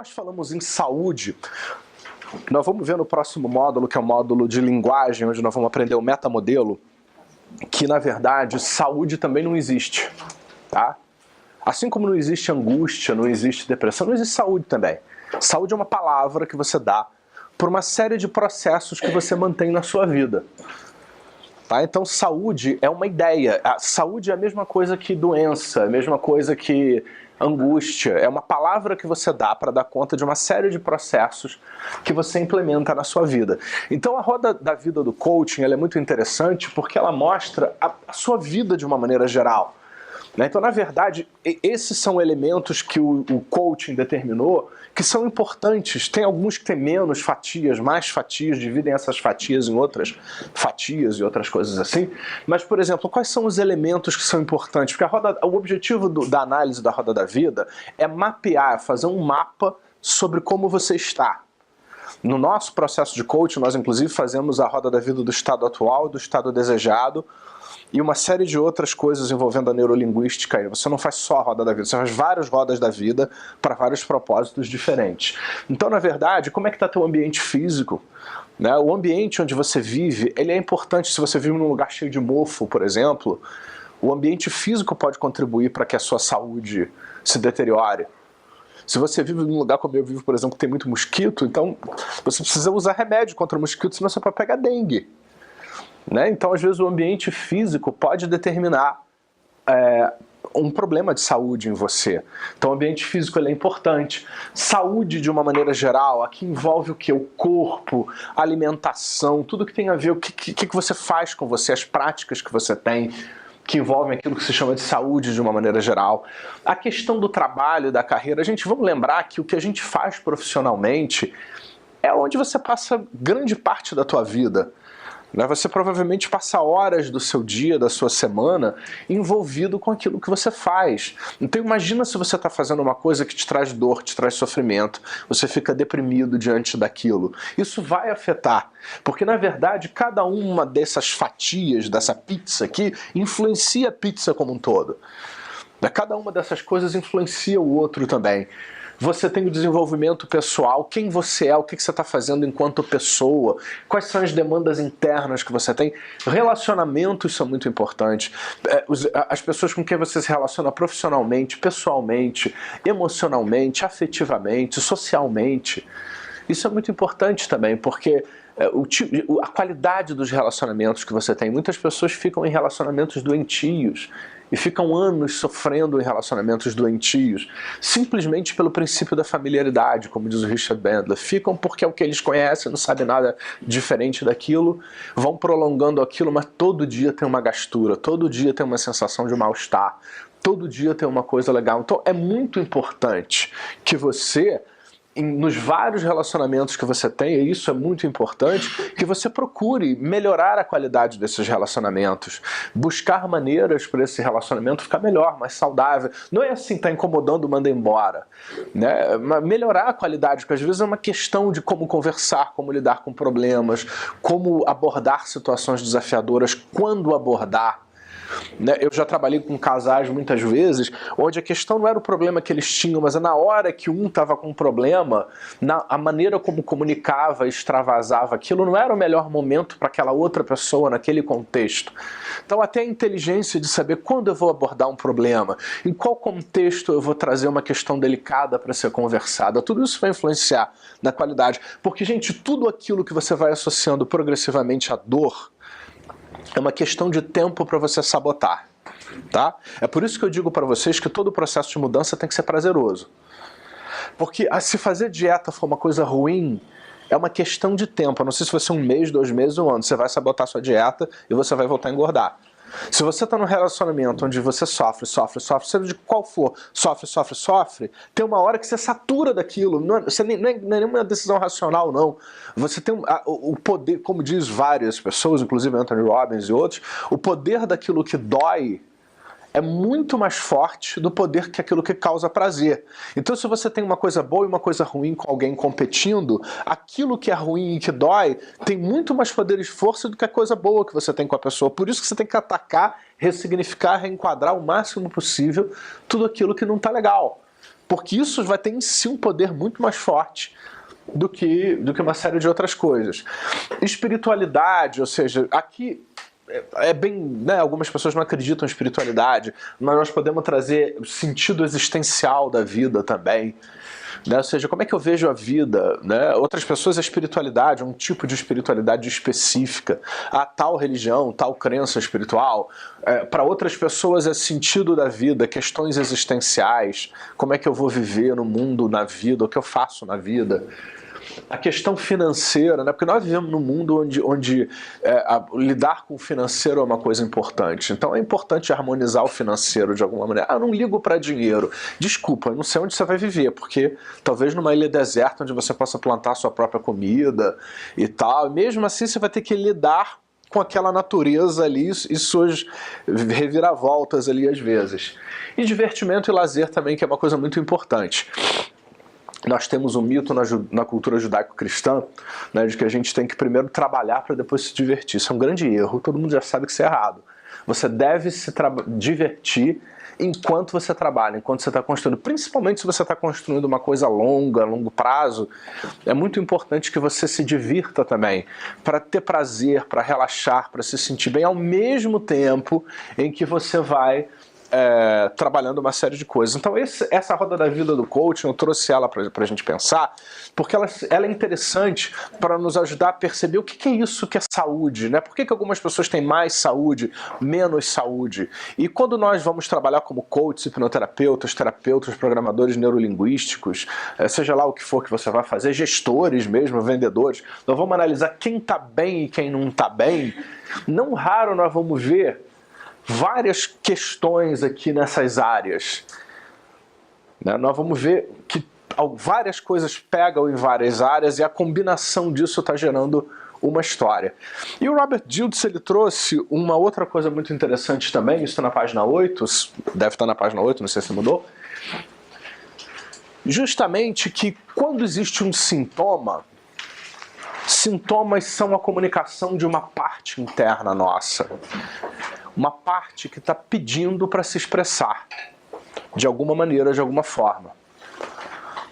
nós falamos em saúde, nós vamos ver no próximo módulo, que é o módulo de linguagem, onde nós vamos aprender o metamodelo, que na verdade saúde também não existe, tá? Assim como não existe angústia, não existe depressão, não existe saúde também. Saúde é uma palavra que você dá por uma série de processos que você mantém na sua vida. Tá? Então saúde é uma ideia. A saúde é a mesma coisa que doença, a mesma coisa que angústia. É uma palavra que você dá para dar conta de uma série de processos que você implementa na sua vida. Então a roda da vida do coaching ela é muito interessante porque ela mostra a sua vida de uma maneira geral. Então, na verdade, esses são elementos que o coaching determinou que são importantes. Tem alguns que têm menos fatias, mais fatias, dividem essas fatias em outras fatias e outras coisas assim. Mas, por exemplo, quais são os elementos que são importantes? Porque o objetivo da análise da roda da vida é mapear, fazer um mapa sobre como você está. No nosso processo de coaching, nós inclusive fazemos a roda da vida do estado atual, do estado desejado, e uma série de outras coisas envolvendo a neurolinguística. Você não faz só a roda da vida, você faz várias rodas da vida para vários propósitos diferentes. Então, na verdade, como é que está teu ambiente físico? O ambiente onde você vive, ele é importante. Se você vive num lugar cheio de mofo, por exemplo, o ambiente físico pode contribuir para que a sua saúde se deteriore. Se você vive num lugar como eu vivo, por exemplo, que tem muito mosquito, então você precisa usar remédio contra mosquito, senão você pode pegar dengue. Então, às vezes, o ambiente físico pode determinar um problema de saúde em você. Então, o ambiente físico ele é importante. Saúde, de uma maneira geral, aqui envolve o quê? O corpo, a alimentação, tudo que tem a ver, o que você faz com você, as práticas que você tem, que envolvem aquilo que se chama de saúde de uma maneira geral. A questão do trabalho, da carreira, vamos lembrar que o que a gente faz profissionalmente é onde você passa grande parte da tua vida. Você provavelmente passa horas do seu dia, da sua semana, envolvido com aquilo que você faz. Então imagina se você está fazendo uma coisa que te traz dor, te traz sofrimento, você fica deprimido diante daquilo. Isso vai afetar, porque na verdade cada uma dessas fatias, dessa pizza aqui, influencia a pizza como um todo. Cada uma dessas coisas influencia o outro também. Você tem o desenvolvimento pessoal, quem você é, o que você está fazendo enquanto pessoa, quais são as demandas internas que você tem. Relacionamentos são muito importantes. As pessoas com quem você se relaciona profissionalmente, pessoalmente, emocionalmente, afetivamente, socialmente. Isso é muito importante também, porque a qualidade dos relacionamentos que você tem. Muitas pessoas ficam em relacionamentos doentios e ficam anos sofrendo em relacionamentos doentios, simplesmente pelo princípio da familiaridade, como diz o Richard Bandler. Ficam porque é o que eles conhecem, não sabem nada diferente daquilo, vão prolongando aquilo, mas todo dia tem uma gastura, todo dia tem uma sensação de mal-estar, todo dia tem uma coisa legal. Então é muito importante que você, nos vários relacionamentos que você tem, e isso é muito importante, que você procure melhorar a qualidade desses relacionamentos, buscar maneiras para esse relacionamento ficar melhor, mais saudável. Não é assim, tá incomodando, manda embora. Melhorar a qualidade, porque às vezes é uma questão de como conversar, como lidar com problemas, como abordar situações desafiadoras, quando abordar. Eu já trabalhei com casais muitas vezes, onde a questão não era o problema que eles tinham, mas é na hora que um estava com um problema, a maneira como comunicava, extravasava aquilo, não era o melhor momento para aquela outra pessoa naquele contexto. Então até a inteligência de saber quando eu vou abordar um problema, em qual contexto eu vou trazer uma questão delicada para ser conversada, tudo isso vai influenciar na qualidade. Porque, gente, tudo aquilo que você vai associando progressivamente à dor, é uma questão de tempo para você sabotar, tá? É por isso que eu digo para vocês que todo processo de mudança tem que ser prazeroso. Porque se fazer dieta for uma coisa ruim, é uma questão de tempo. Eu não sei se vai ser um mês, 2 meses ou um ano. Você vai sabotar sua dieta e você vai voltar a engordar. Se você está num relacionamento onde você sofre, seja de qual for, sofre, tem uma hora que você satura daquilo. Não é nenhuma decisão racional, não. Você tem o poder, como diz várias pessoas, inclusive Anthony Robbins e outros, o poder daquilo que dói é muito mais forte do poder que aquilo que causa prazer. Então, se você tem uma coisa boa e uma coisa ruim com alguém competindo, aquilo que é ruim e que dói tem muito mais poder e força do que a coisa boa que você tem com a pessoa. Por isso que você tem que atacar, ressignificar, reenquadrar o máximo possível tudo aquilo que não está legal. porque isso vai ter em si um poder muito mais forte do que uma série de outras coisas. Espiritualidade, ou seja, aqui é bem, né, algumas pessoas não acreditam em espiritualidade, mas nós podemos trazer o sentido existencial da vida também. Né? Ou seja, como é que eu vejo a vida? Né? Outras pessoas, a espiritualidade é um tipo de espiritualidade específica. A tal religião, tal crença espiritual. Para outras pessoas é sentido da vida, questões existenciais. Como é que eu vou viver no mundo, na vida, o que eu faço na vida. A questão financeira, né? Porque nós vivemos num mundo onde lidar com o financeiro é uma coisa importante. Então é importante harmonizar o financeiro de alguma maneira. Eu não ligo para dinheiro. Desculpa, eu não sei onde você vai viver, porque talvez numa ilha deserta onde você possa plantar a sua própria comida e tal. Mesmo assim você vai ter que lidar com aquela natureza ali e suas reviravoltas ali às vezes. E divertimento e lazer também, que é uma coisa muito importante. Nós temos um mito na cultura judaico-cristã, né, de que a gente tem que primeiro trabalhar para depois se divertir. Isso é um grande erro, todo mundo já sabe que isso é errado. Você deve se divertir enquanto você trabalha, enquanto você está construindo. Principalmente se você está construindo uma coisa longa, a longo prazo, é muito importante que você se divirta também, para ter prazer, para relaxar, para se sentir bem, ao mesmo tempo em que você vai trabalhando uma série de coisas. Então essa roda da vida do coaching, eu trouxe ela para a gente pensar, porque ela é interessante para nos ajudar a perceber o que é isso que é saúde, né? Por que algumas pessoas têm mais saúde, menos saúde? E quando nós vamos trabalhar como coaches, hipnoterapeutas, terapeutas, programadores neurolinguísticos, seja lá o que for que você vai fazer, gestores mesmo, vendedores, nós vamos analisar quem está bem e quem não está bem. Não raro nós vamos ver várias questões aqui nessas áreas. Né? Nós vamos ver que várias coisas pegam em várias áreas e a combinação disso está gerando uma história. E o Robert Dilts, ele trouxe uma outra coisa muito interessante também, isso está na página 8, deve estar na página 8, não sei se mudou, justamente que quando existe um sintoma, sintomas são a comunicação de uma parte interna nossa. Uma parte que está pedindo para se expressar, de alguma maneira, de alguma forma.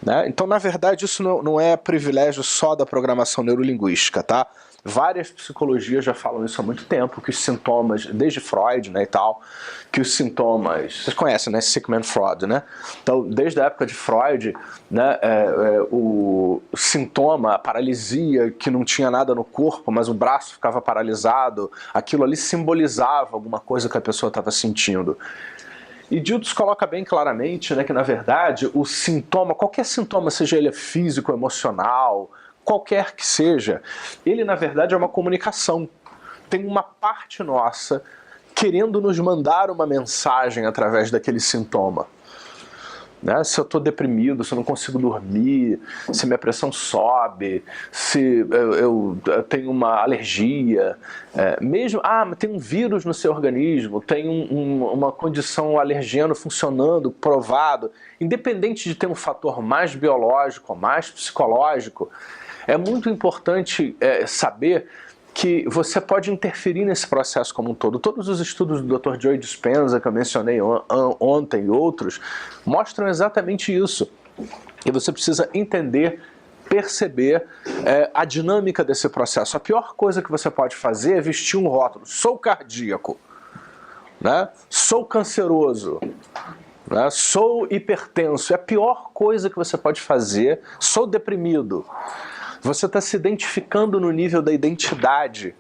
Né? Então, na verdade, isso não é privilégio só da programação neurolinguística, tá? Várias psicologias já falam isso há muito tempo, que os sintomas, desde Freud, né, e tal, que os sintomas, vocês conhecem, né, Sigmund Freud, né? Então, desde a época de Freud, né, o sintoma, a paralisia, que não tinha nada no corpo, mas o braço ficava paralisado, aquilo ali simbolizava alguma coisa que a pessoa estava sentindo. E Dilts coloca bem claramente, né, que, na verdade, o sintoma, qualquer sintoma, seja ele físico, emocional, qualquer que seja, ele, na verdade, é uma comunicação. Tem uma parte nossa querendo nos mandar uma mensagem através daquele sintoma. Né? Se eu estou deprimido, se eu não consigo dormir, se minha pressão sobe, se eu tenho uma alergia, mesmo, tem um vírus no seu organismo, tem uma condição alergena funcionando, provado, independente de ter um fator mais biológico ou mais psicológico, é muito importante saber que você pode interferir nesse processo como um todo. Todos os estudos do Dr. Joe Dispenza, que eu mencionei ontem, e outros, mostram exatamente isso. E você precisa entender, perceber a dinâmica desse processo. A pior coisa que você pode fazer é vestir um rótulo. Sou cardíaco, né? Sou canceroso, né? Sou hipertenso. É a pior coisa que você pode fazer. Sou deprimido. Você está se identificando no nível da identidade,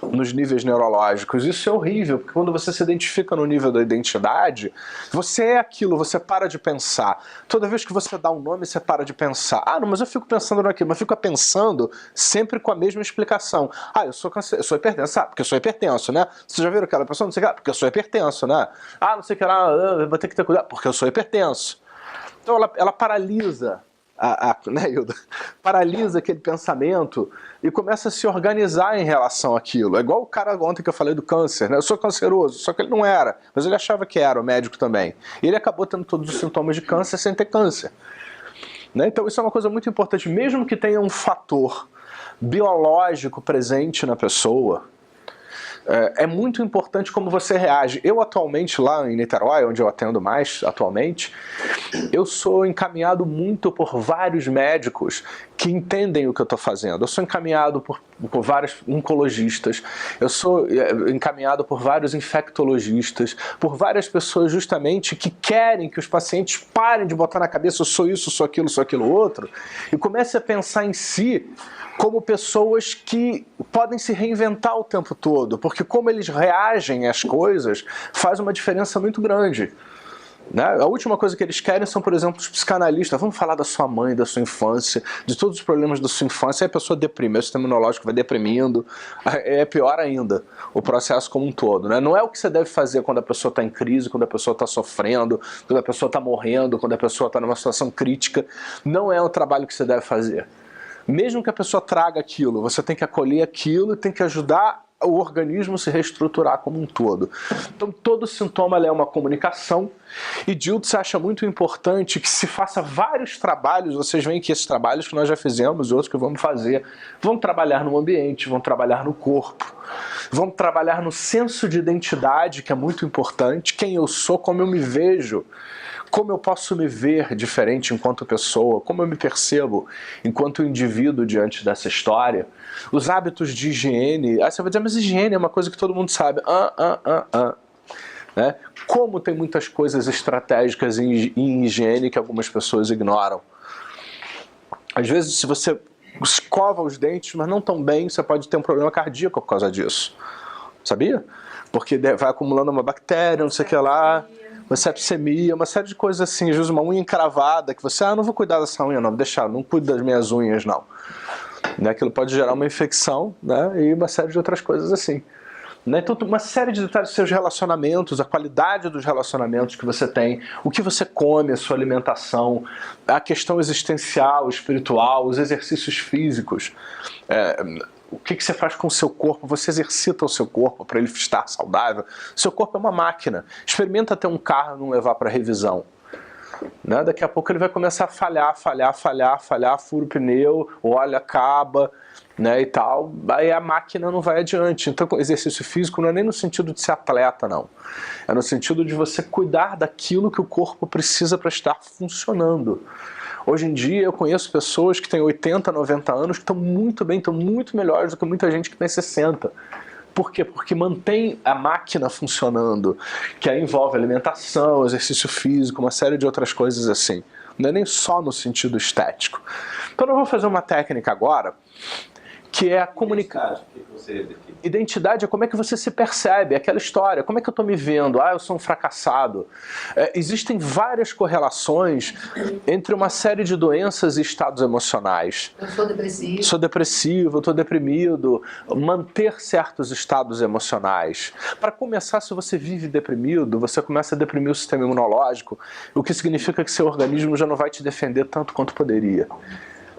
nos níveis neurológicos. Isso é horrível, porque quando você se identifica no nível da identidade, você é aquilo, você para de pensar. Toda vez que você dá um nome, você para de pensar. Não, mas eu fico pensando naquilo, mas fico pensando sempre com a mesma explicação. Eu sou hipertenso. Porque eu sou hipertenso, né? Vocês já viram aquela pessoa? Não sei o que, porque eu sou hipertenso, né? Não sei o que lá, vou ter que ter cuidado, porque eu sou hipertenso. Então ela paralisa. Né, Hilda? Paralisa aquele pensamento e começa a se organizar em relação àquilo. É igual o cara ontem que eu falei do câncer, né? Eu sou canceroso, só que ele não era, mas ele achava que era, o médico também. E ele acabou tendo todos os sintomas de câncer sem ter câncer. Né? Então isso é uma coisa muito importante, mesmo que tenha um fator biológico presente na pessoa, é muito importante como você reage. Eu atualmente lá em Niterói, onde eu atendo mais atualmente, eu sou encaminhado muito por vários médicos que entendem o que eu estou fazendo. Eu sou encaminhado por vários oncologistas, eu sou encaminhado por vários infectologistas, por várias pessoas justamente que querem que os pacientes parem de botar na cabeça eu sou isso, sou aquilo outro, e comecem a pensar em si como pessoas que podem se reinventar o tempo todo, porque como eles reagem às coisas faz uma diferença muito grande. Né? A última coisa que eles querem são, por exemplo, os psicanalistas. Vamos falar da sua mãe, da sua infância, de todos os problemas da sua infância. Aí a pessoa deprime, o sistema imunológico vai deprimindo. É pior ainda, o processo como um todo. Né? Não é o que você deve fazer quando a pessoa está em crise, quando a pessoa está sofrendo, quando a pessoa está morrendo, quando a pessoa está numa situação crítica. Não é o trabalho que você deve fazer. Mesmo que a pessoa traga aquilo, você tem que acolher aquilo e tem que ajudar o organismo se reestruturar como um todo. Então todo sintoma é uma comunicação, e Dilthey acha muito importante que se faça vários trabalhos. Vocês veem que esses trabalhos que nós já fizemos e outros que vamos fazer vão trabalhar no ambiente, vão trabalhar no corpo, vão trabalhar no senso de identidade, que é muito importante, quem eu sou, como eu me vejo, como eu posso me ver diferente enquanto pessoa, como eu me percebo enquanto indivíduo diante dessa história. Os hábitos de higiene, você vai dizer, mas higiene é uma coisa que todo mundo sabe. Né? Como tem muitas coisas estratégicas em higiene que algumas pessoas ignoram. Às vezes, se você escova os dentes, mas não tão bem, você pode ter um problema cardíaco por causa disso. Sabia? Porque vai acumulando uma bactéria, não sei o que lá, uma sepsemia, uma série de coisas assim. Às vezes uma unha encravada, que você, não vou cuidar dessa unha não, deixa, não cuido das minhas unhas não. Né? Aquilo pode gerar uma infecção, né? E uma série de outras coisas assim. Né? Então, uma série de detalhes dos seus relacionamentos, a qualidade dos relacionamentos que você tem, o que você come, a sua alimentação, a questão existencial, espiritual, os exercícios físicos, o que você faz com o seu corpo, você exercita o seu corpo para ele estar saudável. Seu corpo é uma máquina. Experimenta ter um carro e não levar para revisão. Né? Daqui a pouco ele vai começar a falhar, fura o pneu, o óleo acaba, né, e tal, aí a máquina não vai adiante. Então exercício físico não é nem no sentido de ser atleta, não. É no sentido de você cuidar daquilo que o corpo precisa para estar funcionando. Hoje em dia eu conheço pessoas que têm 80, 90 anos que estão muito bem, estão muito melhores do que muita gente que tem 60. Por quê? Porque mantém a máquina funcionando, que aí envolve alimentação, exercício físico, uma série de outras coisas assim. Não é nem só no sentido estético. Então eu vou fazer uma técnica agora, que é a comunicar. Identidade é como é que você se percebe, aquela história, como é que eu estou me vendo, eu sou um fracassado. Existem várias correlações entre uma série de doenças e estados emocionais. Eu sou depressivo. Sou depressivo, estou deprimido, manter certos estados emocionais. Para começar, se você vive deprimido, você começa a deprimir o sistema imunológico, o que significa que seu organismo já não vai te defender tanto quanto poderia.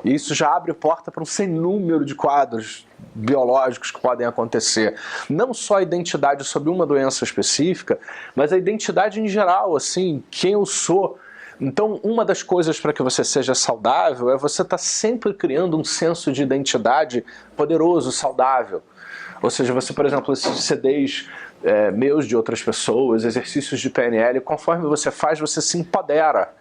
E isso já abre porta para um sem número de quadros biológicos que podem acontecer. Não só a identidade sobre uma doença específica, mas a identidade em geral, assim, quem eu sou. Então, uma das coisas para que você seja saudável é você estar sempre criando um senso de identidade poderoso, saudável. Ou seja, você, por exemplo, esses CDs meus de outras pessoas, exercícios de PNL, conforme você faz, você se empodera.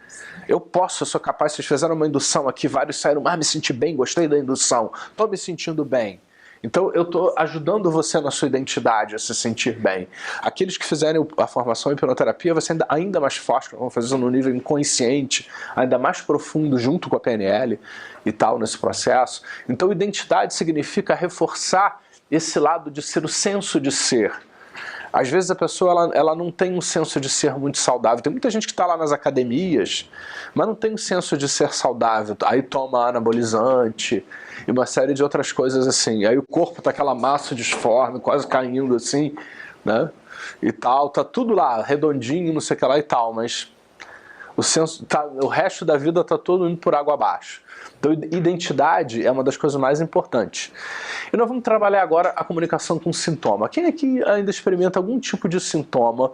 Eu sou capaz, vocês fizeram uma indução aqui, vários saíram, me senti bem, gostei da indução, estou me sentindo bem. Então eu estou ajudando você na sua identidade a se sentir bem. Aqueles que fizerem a formação em hipnoterapia vai ser ainda mais forte, vão fazer isso no nível inconsciente, ainda mais profundo junto com a PNL e tal nesse processo. Então identidade significa reforçar esse lado de ser o senso de ser. Às vezes a pessoa ela não tem um senso de ser muito saudável. Tem muita gente que está lá nas academias, mas não tem um senso de ser saudável. Aí toma anabolizante e uma série de outras coisas assim. Aí o corpo tá aquela massa disforme, quase caindo assim, né? E tal, tá tudo lá, redondinho, não sei o que lá e tal, mas o resto da vida tá todo indo por água abaixo. Então, identidade é uma das coisas mais importantes. E nós vamos trabalhar agora a comunicação com sintoma. Quem aqui ainda experimenta algum tipo de sintoma?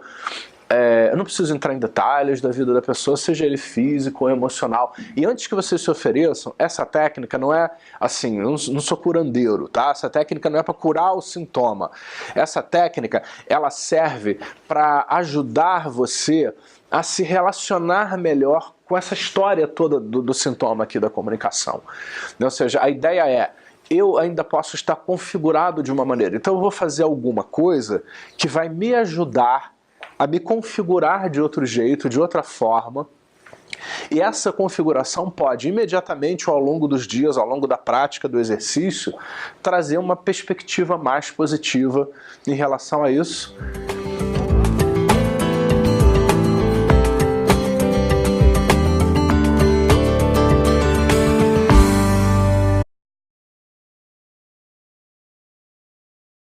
Eu não preciso entrar em detalhes da vida da pessoa, seja ele físico ou emocional. E antes que vocês se ofereçam, essa técnica não é assim, eu não sou curandeiro, tá? Essa técnica não é para curar o sintoma. Essa técnica, ela serve para ajudar você a se relacionar melhor com essa história toda do sintoma aqui da comunicação. Ou seja, a ideia é, eu ainda posso estar configurado de uma maneira, então eu vou fazer alguma coisa que vai me ajudar a me configurar de outro jeito, de outra forma, e essa configuração pode imediatamente, ao longo dos dias, ao longo da prática, do exercício, trazer uma perspectiva mais positiva em relação a isso.